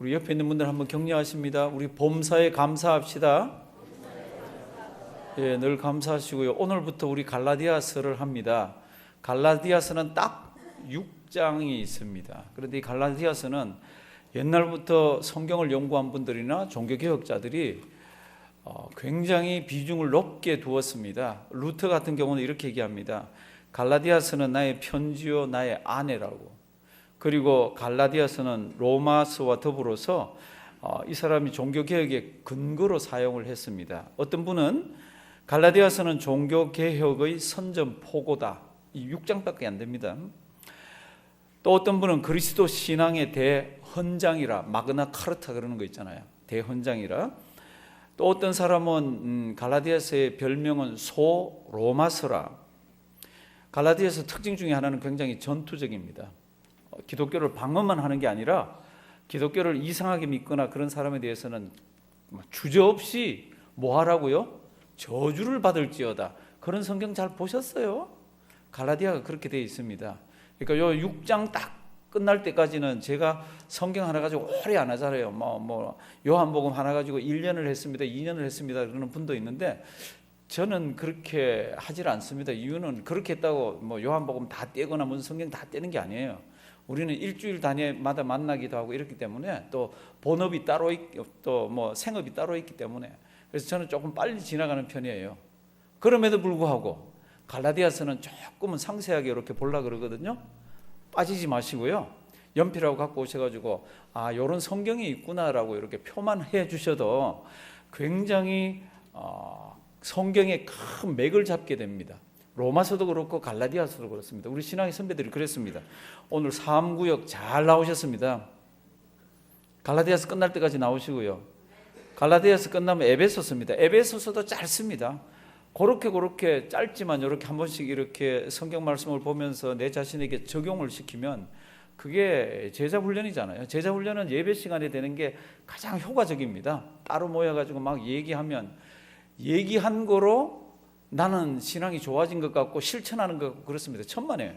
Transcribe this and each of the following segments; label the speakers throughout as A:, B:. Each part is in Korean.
A: 우리 옆에 있는 분들 한번 격려하십니다. 우리 범사에 감사합시다. 예, 늘 감사하시고요. 오늘부터 우리 갈라디아서를 합니다. 갈라디아서는 딱 6장이 있습니다. 그런데 이 갈라디아서는 옛날부터 성경을 연구한 분들이나 종교개혁자들이 굉장히 비중을 높게 두었습니다. 루터 같은 경우는 이렇게 얘기합니다. 갈라디아서는 나의 편지요 나의 아내라고. 그리고 갈라디아서는 로마서와 더불어서 이 사람이 종교개혁의 근거로 사용을 했습니다. 어떤 분은 갈라디아서는 종교개혁의 선전포고다. 이 6장밖에 안 됩니다. 또 어떤 분은 그리스도 신앙의 대헌장이라, 마그나 카르타 그러는 거 있잖아요. 대헌장이라. 또 어떤 사람은 갈라디아서의 별명은 소로마서라. 갈라디아서 특징 중에 하나는 굉장히 전투적입니다. 기독교를 방어만 하는 게 아니라 기독교를 이상하게 믿거나 그런 사람에 대해서는 주저없이 뭐 하라고요? 저주를 받을지어다. 그런 성경 잘 보셨어요? 갈라디아가 그렇게 되어 있습니다. 그러니까 요 6장 딱 끝날 때까지는 제가 성경 하나 가지고 오래 안 하잖아요. 요한복음 하나 가지고 1년을 했습니다. 2년을 했습니다. 그러는 분도 있는데 저는 그렇게 하질 않습니다. 이유는 그렇게 했다고 요한복음 다 떼거나 무슨 성경 다 떼는 게 아니에요. 우리는 일주일 단위마다 만나기도 하고 이렇기 때문에 또 본업이 따로 있고 또 생업이 따로 있기 때문에 그래서 저는 조금 빨리 지나가는 편이에요. 그럼에도 불구하고 갈라디아서는 조금은 상세하게 이렇게 보려고 그러거든요. 빠지지 마시고요. 연필하고 갖고 오셔가지고 이런 성경이 있구나라고 이렇게 표만 해주셔도 굉장히 성경의 큰 맥을 잡게 됩니다. 로마서도 그렇고 갈라디아서도 그렇습니다. 우리 신앙의 선배들이 그랬습니다. 오늘 3구역 잘 나오셨습니다. 갈라디아서 끝날 때까지 나오시고요. 갈라디아서 끝나면 에베소서입니다. 에베소서도 짧습니다. 그렇게 짧지만 이렇게 한 번씩 이렇게 성경 말씀을 보면서 내 자신에게 적용을 시키면 그게 제자 훈련이잖아요. 제자 훈련은 예배 시간에 되는 게 가장 효과적입니다. 따로 모여가지고 막 얘기하면 얘기한 거로 나는 신앙이 좋아진 것 같고 실천하는 것 같고 그렇습니다. 천만에요.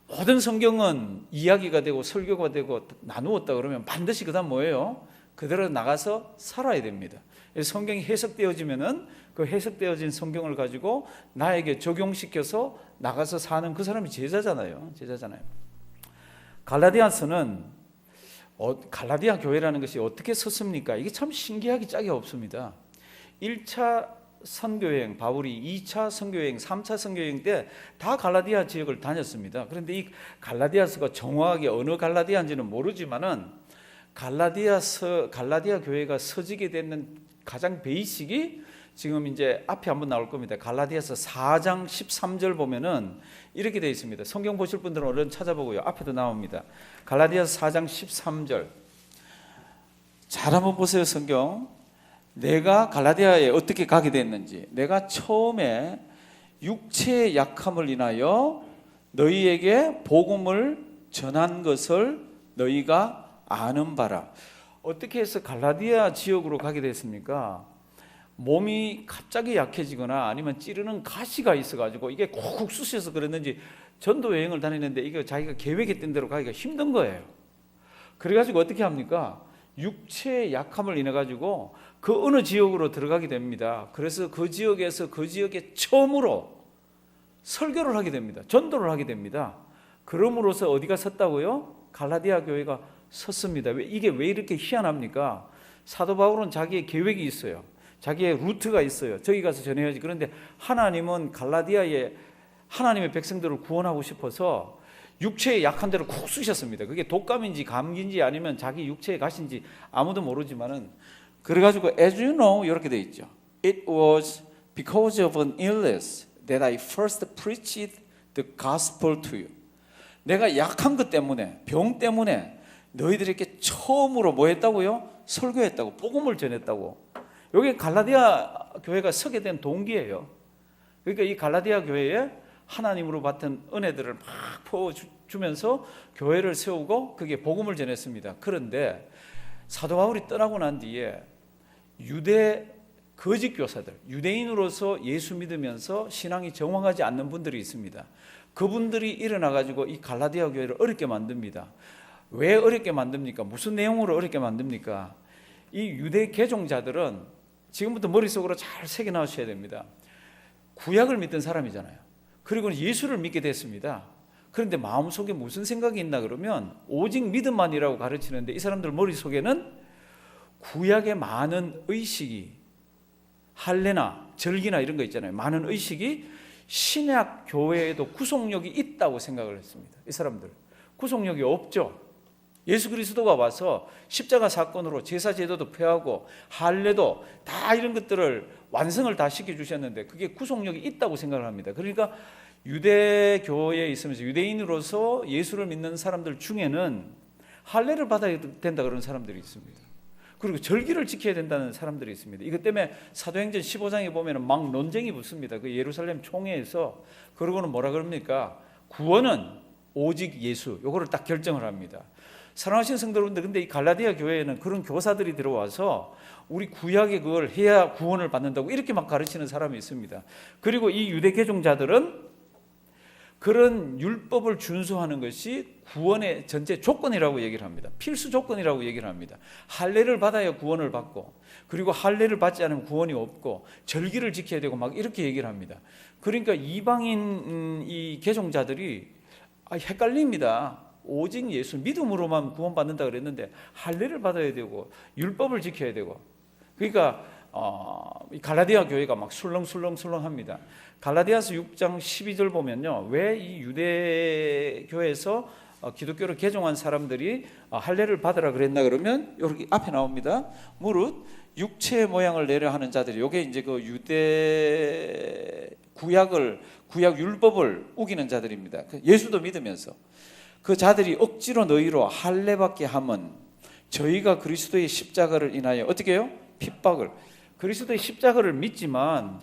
A: 모든 성경은 이야기가 되고 설교가 되고 나누었다 그러면 반드시 그 다음 뭐예요? 그대로 나가서 살아야 됩니다. 성경이 해석되어지면은 그 해석되어진 성경을 가지고 나에게 적용시켜서 나가서 사는 그 사람이 제자잖아요. 갈라디아서는 갈라디아 교회라는 것이 어떻게 섰습니까? 이게 참 신기하기 짝이 없습니다. 1차 선교여행, 바울이 2차 선교여행, 3차 선교여행 때 다 갈라디아 지역을 다녔습니다. 그런데 이 갈라디아서가 정확하게 어느 갈라디아인지는 모르지만은 갈라디아 교회가 서지게 되는 가장 베이식이 지금 이제 앞에 한번 나올 겁니다. 갈라디아서 4장 13절 보면은 이렇게 되어 있습니다. 성경 보실 분들은 얼른 찾아보고요. 앞에도 나옵니다. 갈라디아서 4장 13절. 잘 한번 보세요, 성경. 내가 갈라디아에 어떻게 가게 됐는지, 내가 처음에 육체의 약함을 인하여 너희에게 복음을 전한 것을 너희가 아는 바라. 어떻게 해서 갈라디아 지역으로 가게 됐습니까? 몸이 갑자기 약해지거나 아니면 찌르는 가시가 있어가지고 이게 콕콕 쑤셔서 그랬는지 전도 여행을 다니는데 이거 자기가 계획했던 대로 가기가 힘든 거예요. 그래가지고 어떻게 합니까? 육체의 약함을 인해 가지고 그 어느 지역으로 들어가게 됩니다. 그래서 그 지역에서 그 지역에 처음으로 설교를 하게 됩니다. 전도를 하게 됩니다. 그럼으로써 어디가 섰다고요? 갈라디아 교회가 섰습니다. 이게 왜 이렇게 희한합니까? 사도 바울은 자기의 계획이 있어요. 자기의 루트가 있어요. 저기 가서 전해야지. 그런데 하나님은 갈라디아에 하나님의 백성들을 구원하고 싶어서 육체의 약한 데를 콕 쑤셨습니다. 그게 독감인지 감기인지 아니면 자기 육체의 가시인지 아무도 모르지만은 그래가지고 as you know 이렇게 돼 있죠. It was because of an illness that I first preached the gospel to you. 내가 약한 것 때문에 병 때문에 너희들에게 처음으로 뭐 했다고요? 설교했다고, 복음을 전했다고. 여기 갈라디아 교회가 서게 된 동기예요. 그러니까 이 갈라디아 교회에 하나님으로 받은 은혜들을 막 부어주면서 교회를 세우고 그게 복음을 전했습니다. 그런데 사도 바울이 떠나고 난 뒤에 유대 거짓 교사들, 유대인으로서 예수 믿으면서 신앙이 정확하지 않는 분들이 있습니다. 그분들이 일어나 가지고 이 갈라디아 교회를 어렵게 만듭니다. 왜 어렵게 만듭니까? 무슨 내용으로 어렵게 만듭니까? 이 유대 개종자들은 지금부터 머릿속으로 잘 새겨놓으셔야 됩니다. 구약을 믿던 사람이잖아요. 그리고 예수를 믿게 됐습니다. 그런데 마음속에 무슨 생각이 있나 그러면 오직 믿음만이라고 가르치는데 이 사람들 머릿속에는 구약의 많은 의식이, 할례나 절기나 이런 거 있잖아요. 많은 의식이 신약 교회에도 구속력이 있다고 생각을 했습니다. 이 사람들 구속력이 없죠. 예수 그리스도가 와서 십자가 사건으로 제사 제도도 폐하고 할례도 다 이런 것들을 완성을 다 시켜주셨는데 그게 구속력이 있다고 생각을 합니다. 그러니까 유대교회에 있으면서 유대인으로서 예수를 믿는 사람들 중에는 할례를 받아야 된다 그런 사람들이 있습니다. 그리고 절기를 지켜야 된다는 사람들이 있습니다. 이것 때문에 사도행전 15장에 보면 막 논쟁이 붙습니다. 그 예루살렘 총회에서. 그러고는 뭐라 그럽니까? 구원은 오직 예수. 요거를 딱 결정을 합니다. 사랑하시는 성도 여러분들, 근데 이 갈라디아 교회에는 그런 교사들이 들어와서 우리 구약에 그걸 해야 구원을 받는다고 이렇게 막 가르치는 사람이 있습니다. 그리고 이 유대 개종자들은 그런 율법을 준수하는 것이 구원의 전제 조건이라고 얘기를 합니다. 필수 조건이라고 얘기를 합니다. 할례를 받아야 구원을 받고, 그리고 할례를 받지 않으면 구원이 없고, 절기를 지켜야 되고 막 이렇게 얘기를 합니다. 그러니까 이방인 이 개종자들이 헷갈립니다. 오직 예수 믿음으로만 구원받는다 그랬는데 할례를 받아야 되고 율법을 지켜야 되고, 그러니까 이 갈라디아 교회가 막 술렁술렁술렁합니다. 갈라디아서 6장 12절 보면요, 왜 이 유대 교회에서 기독교를 개종한 사람들이 할례를 받으라 그랬나 그러면 여기 앞에 나옵니다. 무릇 육체의 모양을 내려 하는 자들이, 요게 이제 그 유대 구약 율법을 우기는 자들입니다. 예수도 믿으면서 그 자들이 억지로 너희로 할례받게 하면 저희가 그리스도의 십자가를 인하여 어떻게 해요? 핍박을. 그리스도의 십자가를 믿지만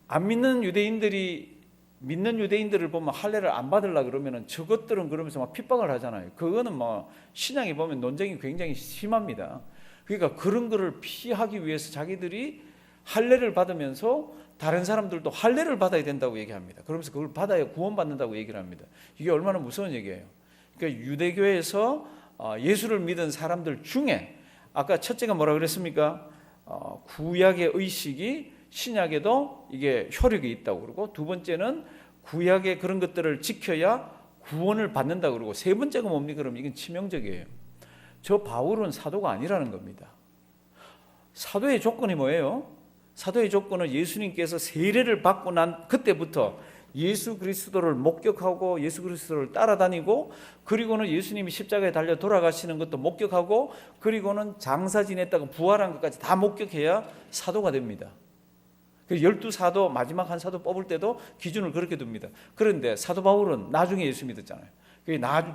A: 안 믿는 유대인들이 믿는 유대인들을 보면 할례를 안 받으려 그러면은 저것들은 그러면서 막 핍박을 하잖아요. 그거는 뭐 신약에 보면 논쟁이 굉장히 심합니다. 그러니까 그런 거를 피하기 위해서 자기들이 할례를 받으면서 다른 사람들도 할례를 받아야 된다고 얘기합니다. 그러면서 그걸 받아야 구원받는다고 얘기를 합니다. 이게 얼마나 무서운 얘기예요. 그러니까 유대교에서 예수를 믿은 사람들 중에 아까 첫째가 뭐라 그랬습니까? 구약의 의식이 신약에도 이게 효력이 있다고 그러고, 두 번째는 구약의 그런 것들을 지켜야 구원을 받는다 그러고, 세 번째가 뭡니까? 그럼 이건 치명적이에요. 저 바울은 사도가 아니라는 겁니다. 사도의 조건이 뭐예요? 사도의 조건은 예수님께서 세례를 받고 난 그때부터 예수 그리스도를 목격하고 예수 그리스도를 따라다니고, 그리고는 예수님이 십자가에 달려 돌아가시는 것도 목격하고, 그리고는 장사 지냈다가 부활한 것까지 다 목격해야 사도가 됩니다. 12사도 마지막 한 사도 뽑을 때도 기준을 그렇게 둡니다. 그런데 사도 바울은 나중에 예수 믿었잖아요.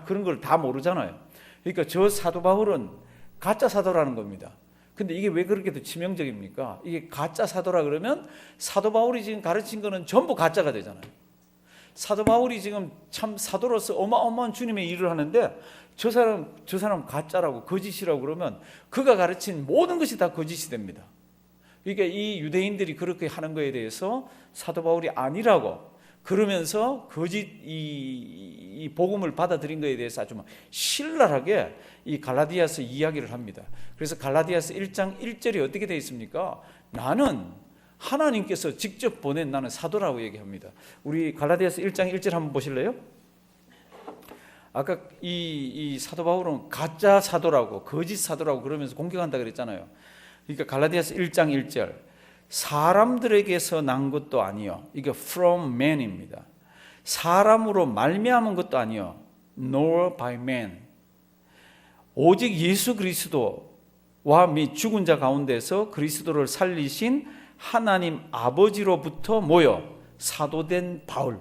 A: 그런 걸 다 모르잖아요. 그러니까 저 사도 바울은 가짜 사도라는 겁니다. 근데 이게 왜 그렇게 더 치명적입니까? 이게 가짜 사도라 그러면 사도 바울이 지금 가르친 거는 전부 가짜가 되잖아요. 사도 바울이 지금 참 사도로서 어마어마한 주님의 일을 하는데 저 사람 가짜라고 거짓이라고 그러면 그가 가르친 모든 것이 다 거짓이 됩니다. 그러니까 이 유대인들이 그렇게 하는 거에 대해서 사도 바울이 아니라고 그러면서 거짓 이 복음을 받아들인 것에 대해서 아주 막 신랄하게 이 갈라디아서 이야기를 합니다. 그래서 갈라디아서 1장 1절이 어떻게 되어 있습니까? 나는 하나님께서 직접 보낸 나는 사도라고 얘기합니다. 우리 갈라디아서 1장 1절 한번 보실래요? 아까 이 사도 바울은 가짜 사도라고 거짓 사도라고 그러면서 공격한다 그랬잖아요. 그러니까 갈라디아서 1장 1절, 사람들에게서 난 것도 아니요, 이게 from man입니다. 사람으로 말미암은 것도 아니요, nor by man, 오직 예수 그리스도와 및 죽은 자 가운데서 그리스도를 살리신 하나님 아버지로부터 모여 사도된 바울.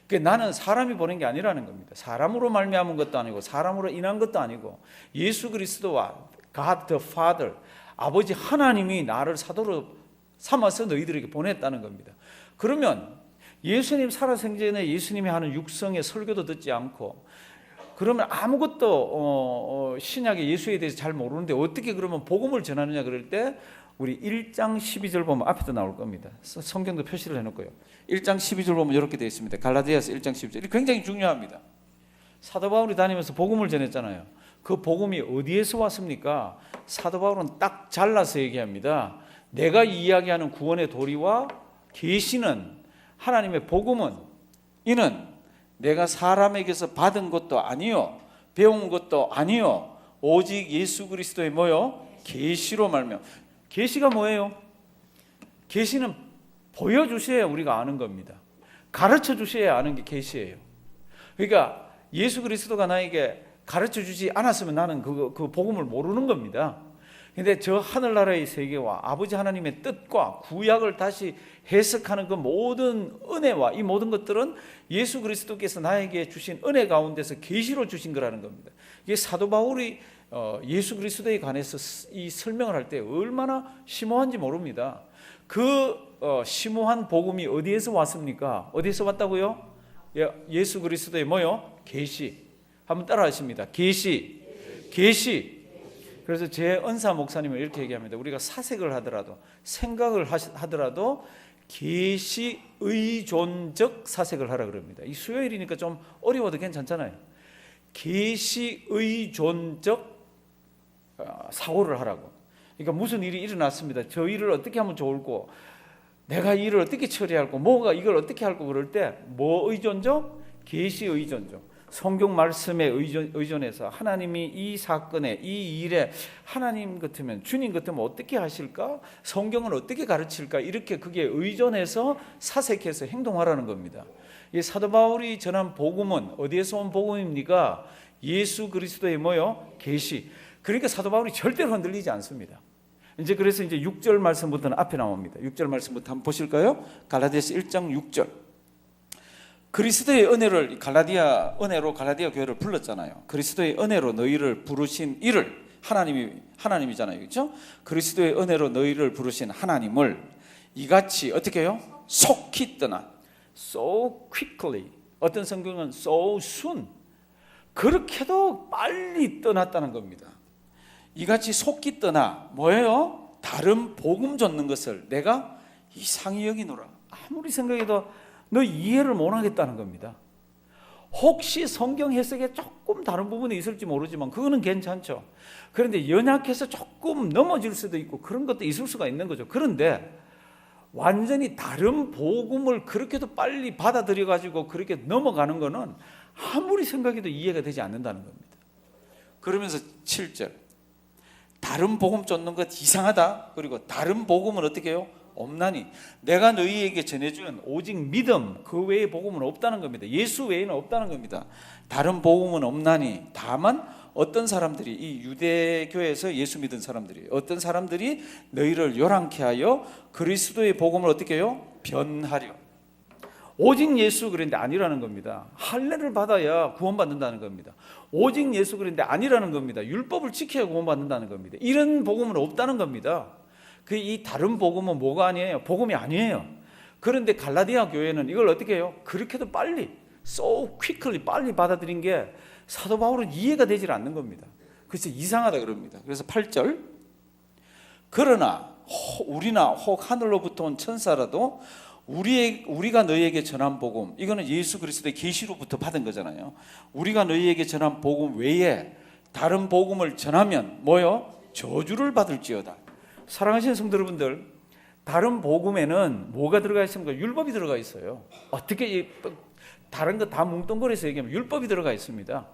A: 그러니까 나는 사람이 보낸 게 아니라는 겁니다. 사람으로 말미암은 것도 아니고 사람으로 인한 것도 아니고 예수 그리스도와 God the Father, 아버지 하나님이 나를 사도로 삼아서 너희들에게 보냈다는 겁니다. 그러면 예수님 살아생전에 예수님이 하는 육성의 설교도 듣지 않고, 그러면 아무것도 신약의 예수에 대해서 잘 모르는데 어떻게 그러면 복음을 전하느냐 그럴 때 우리 1장 12절 보면 앞에도 나올 겁니다. 성경도 표시를 해놓고요. 1장 12절 보면 이렇게 되어 있습니다. 갈라디아서 1장 12절. 굉장히 중요합니다. 사도 바울이 다니면서 복음을 전했잖아요. 그 복음이 어디에서 왔습니까? 사도 바울은 딱 잘라서 얘기합니다. 내가 이야기하는 구원의 도리와 계시는 하나님의 복음은 이는 내가 사람에게서 받은 것도 아니요 배운 것도 아니요 오직 예수 그리스도의 뭐요? 계시로 말며. 계시가 뭐예요? 계시는 보여주셔야 우리가 아는 겁니다. 가르쳐 주셔야 아는 게 계시예요. 그러니까 예수 그리스도가 나에게 가르쳐 주지 않았으면 나는 그 복음을 모르는 겁니다. 근데 저 하늘나라의 세계와 아버지 하나님의 뜻과 구약을 다시 해석하는 그 모든 은혜와 이 모든 것들은 예수 그리스도께서 나에게 주신 은혜 가운데서 계시로 주신 거라는 겁니다. 이게 사도 바울이 예수 그리스도에 관해서 이 설명을 할 때 얼마나 심오한지 모릅니다. 그 심오한 복음이 어디에서 왔습니까? 어디에서 왔다고요? 예수 그리스도의 뭐요? 계시. 한번 따라 하십니다. 계시. 계시. 그래서 제 은사 목사님은 이렇게 얘기합니다. 우리가 사색을 하더라도 생각을 하더라도 계시 의존적 사색을 하라 그럽니다. 이 수요일이니까 좀 어려워도 괜찮잖아요. 계시 의존적 사고를 하라고. 그러니까 무슨 일이 일어났습니다. 저 일을 어떻게 하면 좋을고, 내가 이 일을 어떻게 처리할고, 뭐가 이걸 어떻게 할고 그럴 때 뭐 의존적? 계시 의존적. 성경 말씀에 의존해서 하나님이 이 사건에 이 일에 하나님 같으면 주님 같으면 어떻게 하실까? 성경은 어떻게 가르칠까? 이렇게 그게 의존해서 사색해서 행동하라는 겁니다. 이 사도 바울이 전한 복음은 어디에서 온 복음입니까? 예수 그리스도의 뭐요? 계시. 그러니까 사도 바울이 절대로 흔들리지 않습니다. 그래서 6절 말씀부터는 앞에 나옵니다. 6절 말씀부터 한번 보실까요? 갈라디아서 1장 6절. 그리스도의 은혜를 은혜로 갈라디아 교회를 불렀잖아요. 그리스도의 은혜로 너희를 부르신 이를 하나님이잖아요. 그렇죠? 그리스도의 은혜로 너희를 부르신 하나님을 이같이 어떻게 해요? 속히 떠나. So quickly. 어떤 성경은 so soon. 그렇게도 빨리 떠났다는 겁니다. 이같이 속히 떠나 뭐예요? 다른 복음 줬는 것을 내가 이상히 여기노라. 아무리 생각해도 너 이해를 못하겠다는 겁니다. 혹시 성경 해석에 조금 다른 부분이 있을지 모르지만 그거는 괜찮죠. 그런데 연약해서 조금 넘어질 수도 있고 그런 것도 있을 수가 있는 거죠. 그런데 완전히 다른 복음을 그렇게도 빨리 받아들여 가지고 그렇게 넘어가는 거는 아무리 생각해도 이해가 되지 않는다는 겁니다. 그러면서 7절 다른 복음 쫓는 것 이상하다. 그리고 다른 복음은 어떻게 해요? 없나니 내가 너희에게 전해준 오직 믿음 그 외의 복음은 없다는 겁니다. 예수 외에는 없다는 겁니다. 다른 복음은 없나니 다만 어떤 사람들이 이 유대교에서 예수 믿은 사람들이 어떤 사람들이 너희를 요란케 하여 그리스도의 복음을 어떻게 해요? 변하려. 오직 예수 그랬는데 아니라는 겁니다. 할례를 받아야 구원받는다는 겁니다. 오직 예수 그랬는데 아니라는 겁니다. 율법을 지켜야 구원받는다는 겁니다. 이런 복음은 없다는 겁니다. 이 다른 복음은 뭐가 아니에요? 복음이 아니에요. 그런데 갈라디아 교회는 이걸 어떻게 해요? 그렇게도 빨리 so quickly 빨리 받아들인 게 사도 바울은 이해가 되질 않는 겁니다. 그래서 이상하다 그럽니다. 그래서 8절 그러나 우리나 혹 하늘로부터 온 천사라도 우리가 너희에게 전한 복음 이거는 예수 그리스도의 계시로부터 받은 거잖아요. 우리가 너희에게 전한 복음 외에 다른 복음을 전하면 뭐요? 저주를 받을지어다. 사랑하시는 성도 여러분들, 다른 복음에는 뭐가 들어가 있습니까? 율법이 들어가 있어요. 어떻게 다른 거 다 뭉뚱그려서 얘기하면 율법이 들어가 있습니다.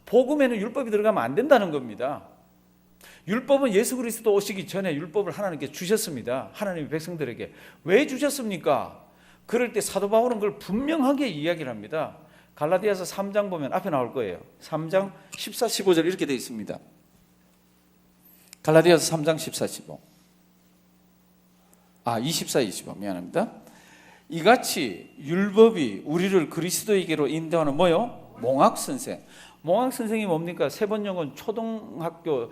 A: 복음에는 율법이 들어가면 안 된다는 겁니다. 율법은 예수 그리스도 오시기 전에 율법을 하나님께 주셨습니다. 하나님의 백성들에게. 왜 주셨습니까? 그럴 때 사도 바울은 그걸 분명하게 이야기를 합니다. 갈라디아서 3장 보면 앞에 나올 거예요. 3장 14, 15절 이렇게 되어 있습니다. 갈라디아서 3장 14, 15 24, 25 미안합니다. 이같이 율법이 우리를 그리스도에게로 인도하는 뭐요? 몽학선생. 몽학선생이 뭡니까? 세번역은 초등학교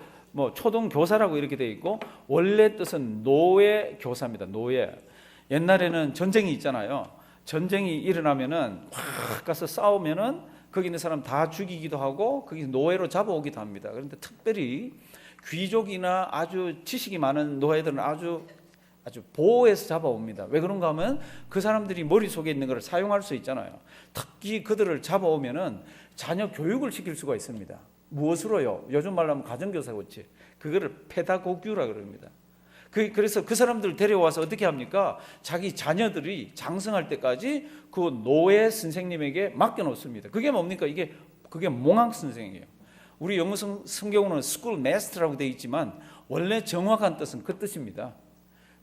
A: 초등교사라고 이렇게 되어 있고 원래 뜻은 노예교사입니다. 노예. 옛날에는 전쟁이 있잖아요. 전쟁이 일어나면은 확 가서 싸우면은 거기 있는 사람 다 죽이기도 하고 거기서 노예로 잡아오기도 합니다. 그런데 특별히 귀족이나 아주 지식이 많은 노예들은 아주 아주 보호해서 잡아옵니다. 왜 그런가 하면 그 사람들이 머릿속에 있는 것을 사용할 수 있잖아요. 특히 그들을 잡아오면은 자녀 교육을 시킬 수가 있습니다. 무엇으로요? 요즘 말로 하면 가정교사겠지. 그거를 페다고규라 그럽니다. 그래서 그 사람들을 데려와서 어떻게 합니까? 자기 자녀들이 장성할 때까지 그 노예 선생님에게 맡겨놓습니다. 그게 뭡니까? 그게 몽학 선생이에요. 우리 영어 성경으로는 스쿨 마스터라고 되어 있지만 원래 정확한 뜻은 그 뜻입니다.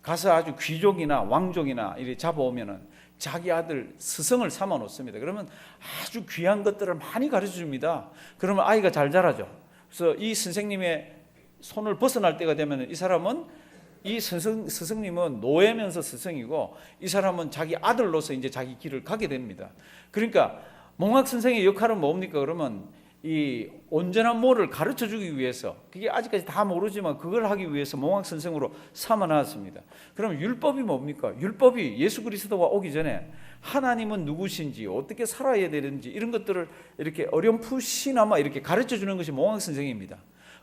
A: 가서 아주 귀족이나 왕족이나 이렇게 잡아오면은 자기 아들 스승을 삼아 놓습니다. 그러면 아주 귀한 것들을 많이 가르쳐 줍니다. 그러면 아이가 잘 자라죠. 그래서 이 선생님의 손을 벗어날 때가 되면 이 사람은 이 스승님은 노예면서 스승이고 이 사람은 자기 아들로서 이제 자기 길을 가게 됩니다. 그러니까 몽학 선생의 역할은 뭡니까? 그러면 이 온전한 모를 가르쳐 주기 위해서, 그게 아직까지 다 모르지만 그걸 하기 위해서 몽학 선생으로 삼아 놨습니다. 그럼 율법이 뭡니까? 율법이 예수 그리스도가 오기 전에 하나님은 누구신지, 어떻게 살아야 되는지 이런 것들을 이렇게 어렴풋이나마 이렇게 가르쳐 주는 것이 몽학 선생입니다.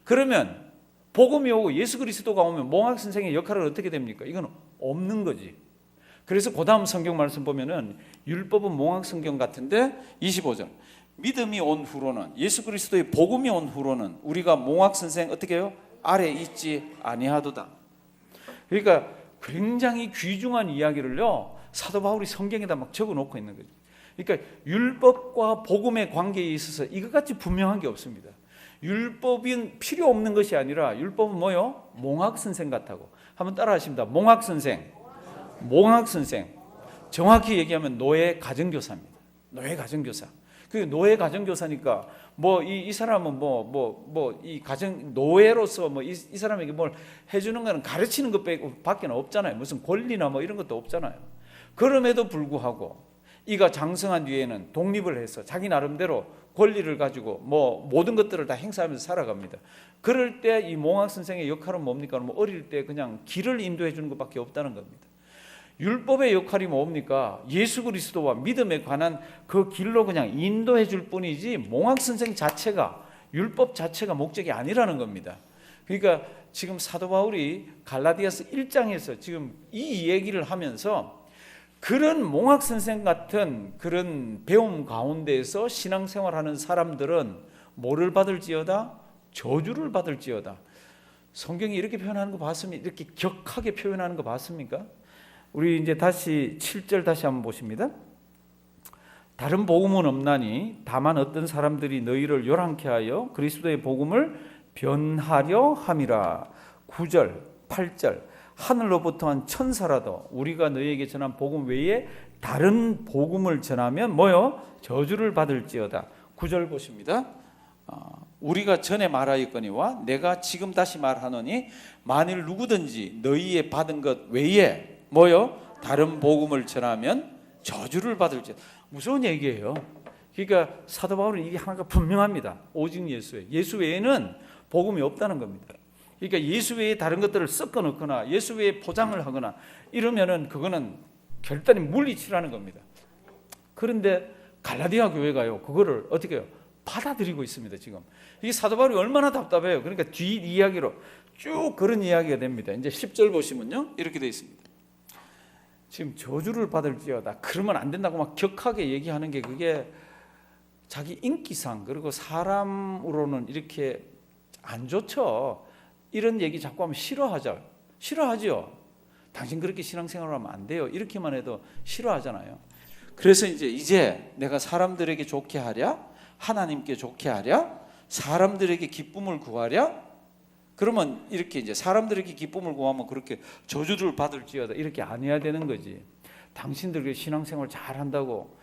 A: 그러면 복음이 오고 예수 그리스도가 오면 몽학 선생의 역할은 어떻게 됩니까? 이건 없는 거지. 그래서 그 다음 성경 말씀 보면은 율법은 몽학 성경 같은데 25절 믿음이 온 후로는, 예수 그리스도의 복음이 온 후로는 우리가 몽학 선생 어떻게 해요? 아래 있지 아니하도다. 그러니까 굉장히 귀중한 이야기를요 사도 바울이 성경에다 막 적어놓고 있는 거죠. 그러니까 율법과 복음의 관계에 있어서 이것같이 분명한 게 없습니다. 율법은 필요 없는 것이 아니라 율법은 뭐요? 몽학 선생 같다고. 한번 따라 하십니다. 몽학 선생. 몽학 선생. 정확히 얘기하면 노예 가정교사입니다. 노예 가정교사. 그 노예 가정교사니까 뭐 이 사람은 이 가정 노예로서 이 사람에게 뭘 해주는 거는 가르치는 것밖에 없잖아요. 무슨 권리나 뭐 이런 것도 없잖아요. 그럼에도 불구하고 이가 장성한 뒤에는 독립을 해서 자기 나름대로 권리를 가지고 뭐 모든 것들을 다 행사하면서 살아갑니다. 그럴 때 이 몽학 선생의 역할은 뭡니까? 뭐 어릴 때 그냥 길을 인도해 주는 것밖에 없다는 겁니다. 율법의 역할이 뭡니까? 예수 그리스도와 믿음에 관한 그 길로 그냥 인도해 줄 뿐이지 몽학 선생 자체가, 율법 자체가 목적이 아니라는 겁니다. 그러니까 지금 사도 바울이 갈라디아서 1장에서 지금 이 얘기를 하면서 그런 몽학 선생 같은 그런 배움 가운데에서 신앙생활하는 사람들은 뭐를 받을지어다? 저주를 받을지어다. 성경이 이렇게 표현하는 거 봤습니까? 이렇게 격하게 표현하는 거 봤습니까? 우리 이제 다시 7절 다시 한번 보십니다. 다른 복음은 없나니 다만 어떤 사람들이 너희를 요란케 하여 그리스도의 복음을 변하려 함이라. 9절 8절 하늘로부터 한 천사라도 우리가 너희에게 전한 복음 외에 다른 복음을 전하면 뭐요? 저주를 받을지어다. 9절 보십니다. 우리가 전에 말하였거니와 내가 지금 다시 말하노니 만일 누구든지 너희의 받은 것 외에 뭐요? 다른 복음을 전하면 저주를 받을지어다. 무서운 얘기예요. 그러니까 사도 바울은 이게 하나가 분명합니다. 오직 예수 외에는 복음이 없다는 겁니다. 그러니까 예수 외에 다른 것들을 섞어 넣거나 예수 외에 포장을 하거나 이러면은 그거는 결단이 물리치라는 겁니다. 그런데 갈라디아 교회가요 그거를 어떻게 해요? 받아들이고 있습니다. 지금 이게 사도 바울이 얼마나 답답해요. 그러니까 뒤 이야기로 쭉 그런 이야기가 됩니다. 이제 10절 보시면요 이렇게 되어 있습니다. 지금 저주를 받을지어다 그러면 안 된다고 막 격하게 얘기하는 게 그게 자기 인기상 그리고 사람으로는 이렇게 안 좋죠. 이런 얘기 자꾸 하면 싫어하죠. 당신 그렇게 신앙생활을 하면 안 돼요. 이렇게만 해도 싫어하잖아요. 그래서 이제 내가 사람들에게 좋게 하랴, 하나님께 좋게 하랴, 사람들에게 기쁨을 구하랴. 그러면 이렇게 이제 사람들에게 기쁨을 구하면 그렇게 저주를 받을지어다 이렇게 안 해야 되는 거지. 당신들 신앙생활 잘한다고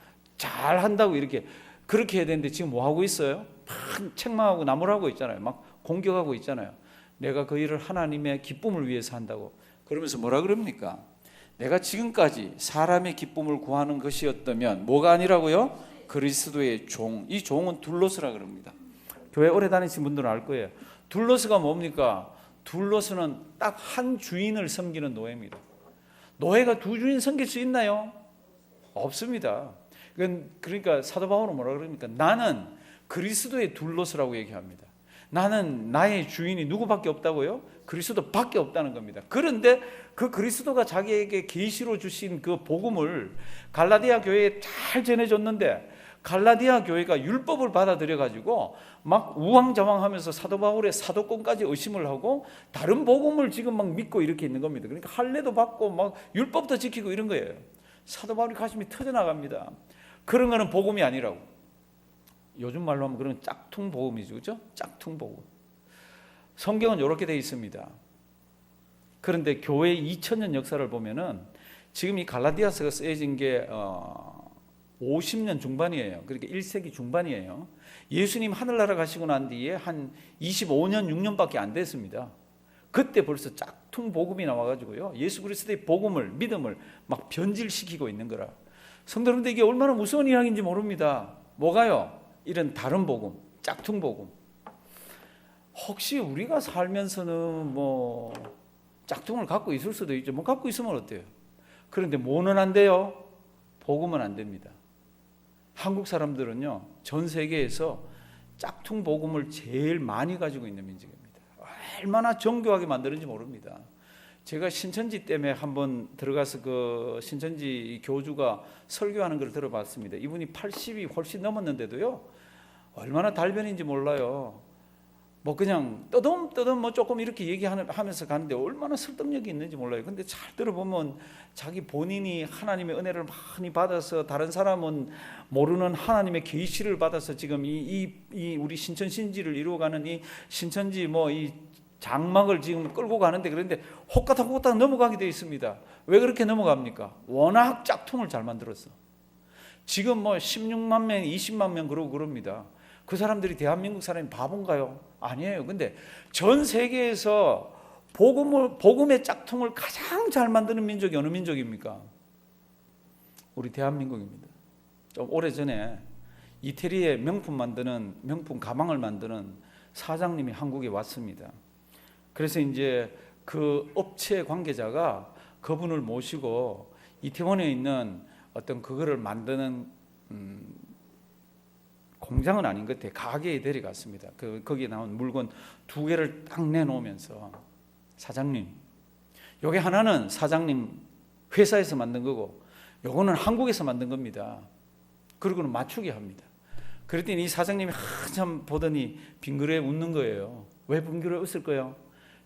A: 이렇게 그렇게 해야 되는데 지금 뭐 하고 있어요? 막 책망하고 나무라고 있잖아요. 막 공격하고 있잖아요. 내가 그 일을 하나님의 기쁨을 위해서 한다고 그러면서 뭐라 그럽니까? 내가 지금까지 사람의 기쁨을 구하는 것이었다면 뭐가 아니라고요? 그리스도의 종. 이 종은 둘로스라 그럽니다. 교회 오래 다니신 분들은 알 거예요. 둘로스가 뭡니까? 둘로스는 딱 한 주인을 섬기는 노예입니다. 노예가 두 주인 섬길 수 있나요? 없습니다. 그러니까 사도 바울은 뭐라 그럽니까? 나는 그리스도의 둘로스라고 얘기합니다. 나는 나의 주인이 누구밖에 없다고요? 그리스도밖에 없다는 겁니다. 그런데 그 그리스도가 자기에게 계시로 주신 그 복음을 갈라디아 교회에 잘 전해줬는데 갈라디아 교회가 율법을 받아들여 가지고 막 우왕좌왕하면서 사도 바울의 사도권까지 의심을 하고 다른 복음을 지금 막 믿고 이렇게 있는 겁니다. 그러니까 할례도 받고 막 율법도 지키고 이런 거예요. 사도 바울이 가슴이 터져나갑니다. 그런 거는 복음이 아니라고. 요즘 말로 하면 그런 짝퉁 복음이죠, 그렇죠? 짝퉁 복음. 성경은 이렇게 되어 있습니다. 그런데 교회의 2000년 역사를 보면은 지금 이 갈라디아서가 쓰여진 게 50년 중반이에요. 그러니까 1세기 중반이에요. 예수님 하늘나라 가시고 난 뒤에 한 25년, 6년밖에 안 됐습니다. 그때 벌써 짝퉁 복음이 나와가지고요. 예수 그리스도의 복음을, 믿음을 막 변질시키고 있는 거라. 성도 여러분들, 이게 얼마나 무서운 이야기인지 모릅니다. 뭐가요? 이런 다른 복음, 짝퉁 복음. 혹시 우리가 살면서는 뭐 짝퉁을 갖고 있을 수도 있죠. 뭐 갖고 있으면 어때요? 그런데 뭐는 안 돼요? 복음은 안 됩니다. 한국 사람들은요, 전 세계에서 짝퉁 복음을 제일 많이 가지고 있는 민족입니다. 얼마나 정교하게 만드는지 모릅니다. 제가 신천지 때문에 한번 들어가서 그 신천지 교주가 설교하는 걸 들어봤습니다. 이분이 80이 훨씬 넘었는데도요, 얼마나 달변인지 몰라요. 뭐 그냥 떠듬떠듬 뭐 조금 이렇게 얘기하면서 가는데 얼마나 설득력이 있는지 몰라요. 근데 잘 들어보면 자기 본인이 하나님의 은혜를 많이 받아서 다른 사람은 모르는 하나님의 계시를 받아서 지금 이 우리 신천 신지를 이루어가는 이 신천지 뭐 이 장막을 지금 끌고 가는데, 그런데 호까닥호까닥 넘어가게 되어 있습니다. 왜 그렇게 넘어갑니까? 워낙 짝퉁을 잘 만들었어. 지금 뭐 16만 명, 20만 명 그러고 그럽니다. 그 사람들이 대한민국 사람이 바본가요? 아니에요. 근데 전 세계에서 복음의 짝퉁을 가장 잘 만드는 민족이 어느 민족입니까? 우리 대한민국입니다. 좀 오래전에 이태리에 명품 가방을 만드는 사장님이 한국에 왔습니다. 그래서 이제 그 업체 관계자가 그분을 모시고 이태원에 있는 어떤 그거를 만드는 공장은 아닌 것 같아요. 가게에 데려갔습니다. 거기에 나온 물건 2개를 딱 내놓으면서, 사장님, 요게 하나는 사장님 회사에서 만든 거고 요거는 한국에서 만든 겁니다. 그러고는 맞추게 합니다. 그랬더니 이 사장님이 한참 보더니 빙그레 웃는 거예요. 왜 빙그레 웃을 거예요?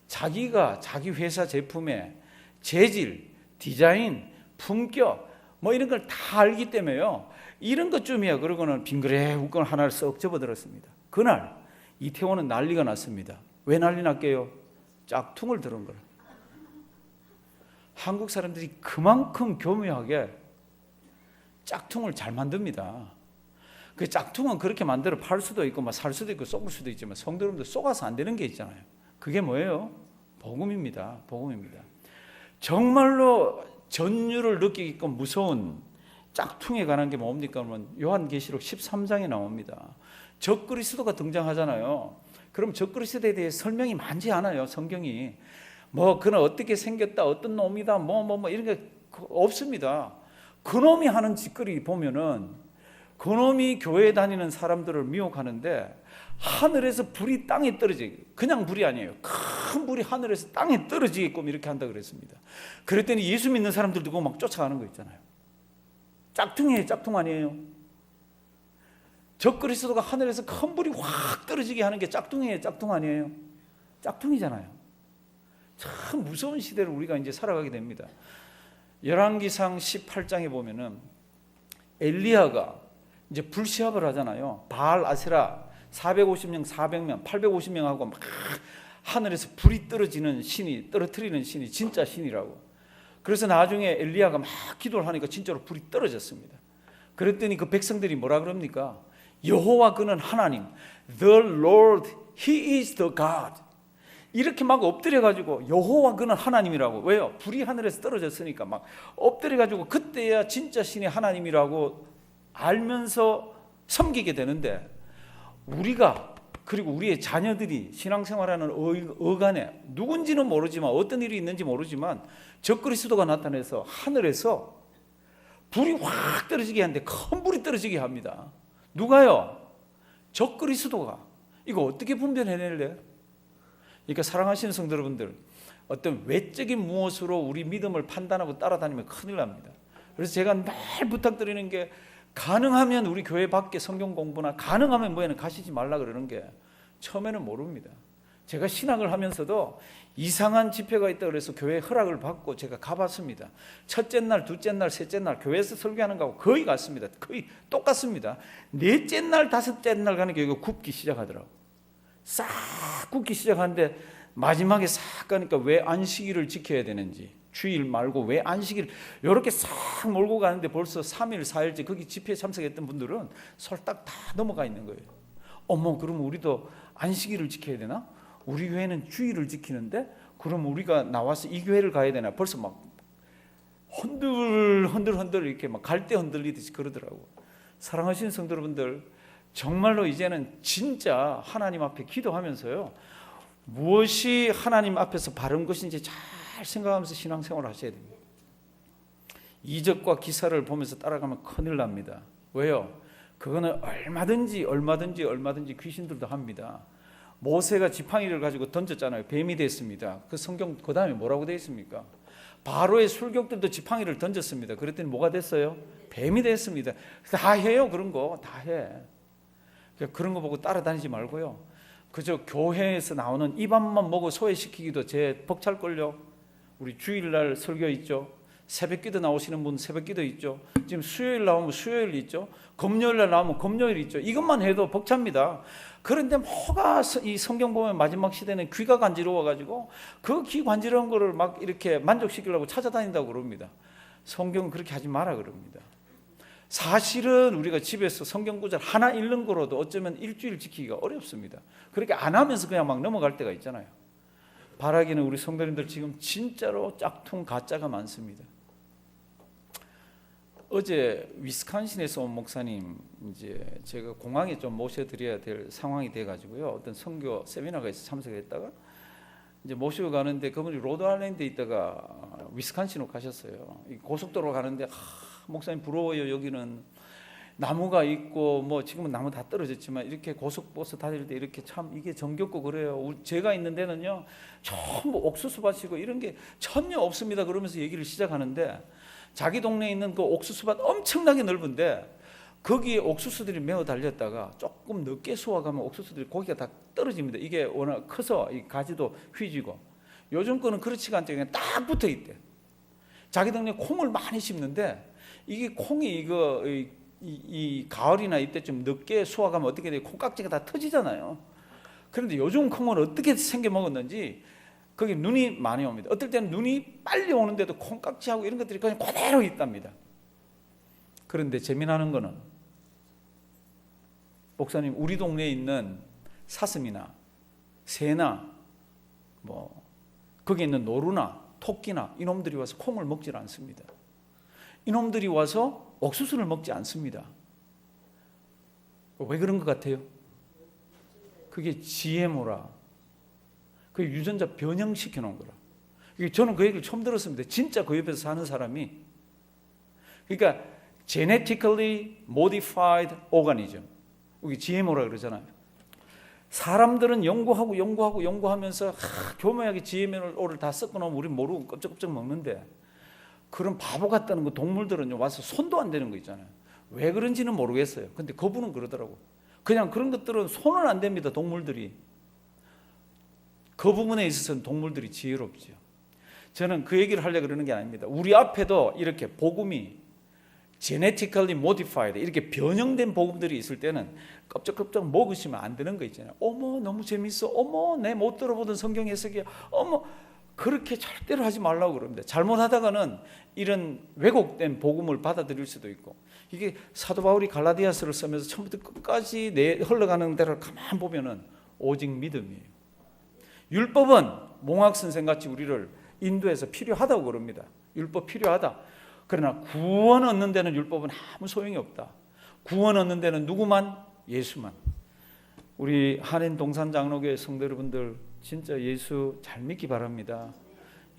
A: 자기가 자기 회사 제품의 재질, 디자인, 품격 뭐 이런 걸 다 알기 때문에요. 이런 것쯤이야. 그러고는 빙그레 웃고 하나를 썩 접어들었습니다. 그날 이태원은 난리가 났습니다. 왜 난리 났게요? 짝퉁을 들은 거라. 한국 사람들이 그만큼 교묘하게 짝퉁을 잘 만듭니다. 그 짝퉁은 그렇게 만들어 팔 수도 있고 살 수도 있고 쏘을 수도 있지만 성도 여러분들 쏘가서 안 되는 게 있잖아요. 그게 뭐예요? 복음입니다. 복음입니다. 정말로 전율을 느끼게끔 무서운 짝퉁에 관한 게 뭡니까? 그러면 요한계시록 13장에 나옵니다. 적그리스도가 등장하잖아요. 그럼 적그리스도에 대해 설명이 많지 않아요. 성경이 뭐 그는 어떻게 생겼다, 어떤 놈이다, 뭐 이런 게 없습니다. 그놈이 하는 짓거리 보면은 그놈이 교회 다니는 사람들을 미혹하는데, 하늘에서 불이 땅에 떨어지게, 그냥 불이 아니에요. 큰 불이 하늘에서 땅에 떨어지게끔 이렇게 한다 그랬습니다. 그랬더니 예수 믿는 사람들도 그거 막 쫓아가는 거 있잖아요. 짝퉁이에요, 짝퉁 아니에요? 적그리스도가 하늘에서 큰 불이 확 떨어지게 하는 게 짝퉁이에요, 짝퉁 아니에요? 짝퉁이잖아요. 참 무서운 시대를 우리가 이제 살아가게 됩니다. 열왕기상 18장에 보면은 엘리야가 이제 불시합을 하잖아요. 바알 아세라 450명, 400명, 850명하고 막 하늘에서 불이 떨어지는 신이, 떨어뜨리는 신이 진짜 신이라고. 그래서 나중에 엘리야가 막 기도를 하니까 진짜로 불이 떨어졌습니다. 그랬더니 그 백성들이 뭐라 그럽니까? 여호와 그는 하나님, The Lord, He is the God. 이렇게 막 엎드려가지고 여호와 그는 하나님이라고. 왜요? 불이 하늘에서 떨어졌으니까 막 엎드려가지고 그때야 진짜 신이 하나님이라고 알면서 섬기게 되는데, 우리가 그리고 우리의 자녀들이 신앙생활하는 어간에 누군지는 모르지만 어떤 일이 있는지 모르지만 적그리스도가 나타나서 하늘에서 불이 확 떨어지게 하는데, 큰 불이 떨어지게 합니다. 누가요? 적그리스도가. 이거 어떻게 분별해낼래? 그러니까 사랑하시는 성도 여러분들, 어떤 외적인 무엇으로 우리 믿음을 판단하고 따라다니면 큰일 납니다. 그래서 제가 늘 부탁드리는 게, 가능하면 우리 교회 밖에 성경 공부나 가능하면 뭐에는 가시지 말라 그러는 게, 처음에는 모릅니다. 제가 신학을 하면서도 이상한 집회가 있다 그래서 교회 허락을 받고 제가 가봤습니다. 첫째 날, 둘째 날, 셋째 날 교회에서 설교하는 거하고 거의 같습니다. 거의 똑같습니다. 넷째 날, 다섯째 날 가는 게 굽기 시작하더라고. 싹 굽기 시작하는데 마지막에 싹 가니까 왜 안식일을 지켜야 되는지, 주일 말고 왜 안식일, 이렇게 싹 몰고 가는데 벌써 3일, 4일째 거기 집회에 참석했던 분들은 설딱 다 넘어가 있는 거예요. 어머, 그럼 우리도 안식일을 지켜야 되나? 우리 교회는 주일을 지키는데 그럼 우리가 나와서 이 교회를 가야 되나? 벌써 막 흔들 이렇게 막 갈대 흔들리듯이 그러더라고. 사랑하시는 성도 여러분들, 정말로 이제는 진짜 하나님 앞에 기도하면서요, 무엇이 하나님 앞에서 바른 것인지 잘 생각하면서 신앙생활을 하셔야 됩니다. 이적과 기사를 보면서 따라가면 큰일 납니다. 왜요? 그거는 얼마든지 귀신들도 합니다. 모세가 지팡이를 가지고 던졌잖아요. 뱀이 됐습니다. 그 성경 그 다음에 뭐라고 되어 있습니까? 바로의 술객들도 지팡이를 던졌습니다. 그랬더니 뭐가 됐어요? 뱀이 됐습니다. 다 해요. 그런 거 다 해. 그런 거 보고 따라다니지 말고요, 그저 교회에서 나오는 입안만 먹어 소외시키기도 제 벅찰걸요. 우리 주일날 설교 있죠. 새벽기도 나오시는 분 새벽기도 있죠. 지금 수요일 나오면 수요일 있죠. 금요일날 나오면 금요일 있죠. 이것만 해도 벅찹니다. 그런데 뭐가 이 성경 보면 마지막 시대는 귀가 간지러워가지고 그 귀 간지러운 거를 막 이렇게 만족시키려고 찾아다닌다고 그럽니다. 성경은 그렇게 하지 마라 그럽니다. 사실은 우리가 집에서 성경 구절 하나 읽는 거로도 어쩌면 일주일 지키기가 어렵습니다. 그렇게 안 하면서 그냥 막 넘어갈 때가 있잖아요. 바라기는 우리 성도님들 지금 진짜로 짝퉁 가짜가 많습니다. 어제 위스콘신에서 온 목사님, 이제 제가 공항에 좀 모셔드려야 될 상황이 돼가지고요, 어떤 선교 세미나가 있어 참석했다가 이제 모시고 가는데 그분이 로드아일랜드에 있다가 위스콘신으로 가셨어요. 고속도로 가는데 목사님 부러워요. 여기는 나무가 있고 뭐 지금은 나무 다 떨어졌지만 이렇게 고속버스 다닐 때 이렇게 참 이게 정겹고 그래요. 제가 있는 데는요 전부 옥수수밭이고 이런 게 전혀 없습니다. 그러면서 얘기를 시작하는데, 자기 동네에 있는 그 옥수수밭 엄청나게 넓은데 거기에 옥수수들이 매어 달렸다가 조금 늦게 수확하면 옥수수들이 고기가 다 떨어집니다. 이게 워낙 커서 이 가지도 휘지고. 요즘 거는 그렇지가 않죠. 그냥 딱 붙어 있대. 자기 동네 콩을 많이 심는데 이게 콩이 이거 이 가을이나 이때쯤 늦게 수확하면 어떻게 돼요? 콩깍지가 다 터지잖아요. 그런데 요즘 콩은 어떻게 생겨 먹었는지 거기 눈이 많이 옵니다. 어떨 때는 눈이 빨리 오는데도 콩깍지하고 이런 것들이 그냥 그대로 있답니다. 그런데 재미나는 거는, 목사님 우리 동네에 있는 사슴이나 새나 뭐 거기 있는 노루나 토끼나 이놈들이 와서 콩을 먹질 않습니다. 이놈들이 와서 옥수수를 먹지 않습니다. 왜 그런 것 같아요? 그게 GMO라. 그 유전자 변형시켜 놓은 거라. 저는 그 얘기를 처음 들었습니다. 진짜 그 옆에서 사는 사람이. 그러니까 genetically modified organism, 여기 GMO라 그러잖아요. 사람들은 연구하면서 교묘하게 GMO를 다 섞어 놓으면 우리 모르고 껍적껍적 먹는데, 그런 바보 같다는 거 동물들은 와서 손도 안 대는 거 있잖아요. 왜 그런지는 모르겠어요. 근데 그분은 그러더라고. 그냥 그런 것들은 손은 안 댑니다. 동물들이. 그 부분에 있어서는 동물들이 지혜롭죠. 저는 그 얘기를 하려고 그러는 게 아닙니다. 우리 앞에도 이렇게 복음이 genetically modified, 이렇게 변형된 복음들이 있을 때는 껍적껍적 먹으시면 안 되는 거 있잖아요. 어머 너무 재밌어. 어머 내 못 들어보던 성경 해석이야. 어머, 그렇게 절대로 하지 말라고 그럽니다. 잘못하다가는 이런 왜곡된 복음을 받아들일 수도 있고. 이게 사도 바울이 갈라디아서를 쓰면서 처음부터 끝까지 흘러가는 데를 가만 보면은 오직 믿음이에요. 율법은 몽학 선생같이 우리를 인도해서 필요하다고 그럽니다. 율법 필요하다. 그러나 구원 얻는 데는 율법은 아무 소용이 없다. 구원 얻는 데는 누구만? 예수만. 우리 한인 동산 장로교회 성도 여러분들 진짜 예수 잘 믿기 바랍니다.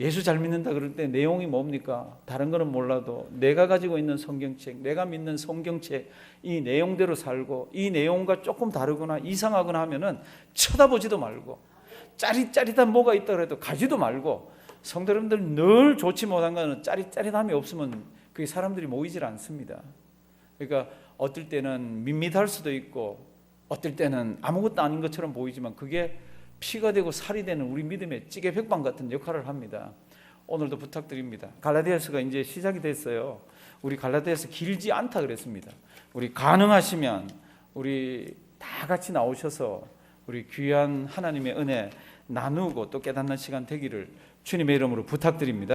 A: 예수 잘 믿는다 그럴 때 내용이 뭡니까? 다른 거는 몰라도 내가 가지고 있는 성경책, 내가 믿는 성경책 이 내용대로 살고 이 내용과 조금 다르거나 이상하거나 하면은 쳐다보지도 말고 짜릿짜릿한 뭐가 있다 그래도 가지도 말고 성도 여러분들 늘 좋지 못한 거는 짜릿짜릿함이 없으면 그게 사람들이 모이질 않습니다. 그러니까 어떨 때는 밋밋할 수도 있고 어떨 때는 아무것도 아닌 것처럼 보이지만 그게 피가 되고 살이 되는 우리 믿음의 찌개 백반 같은 역할을 합니다. 오늘도 부탁드립니다. 갈라디아서가 이제 시작이 됐어요. 우리 갈라디아서 길지 않다 그랬습니다. 우리 가능하시면 우리 다 같이 나오셔서 우리 귀한 하나님의 은혜 나누고 또 깨닫는 시간 되기를 주님의 이름으로 부탁드립니다.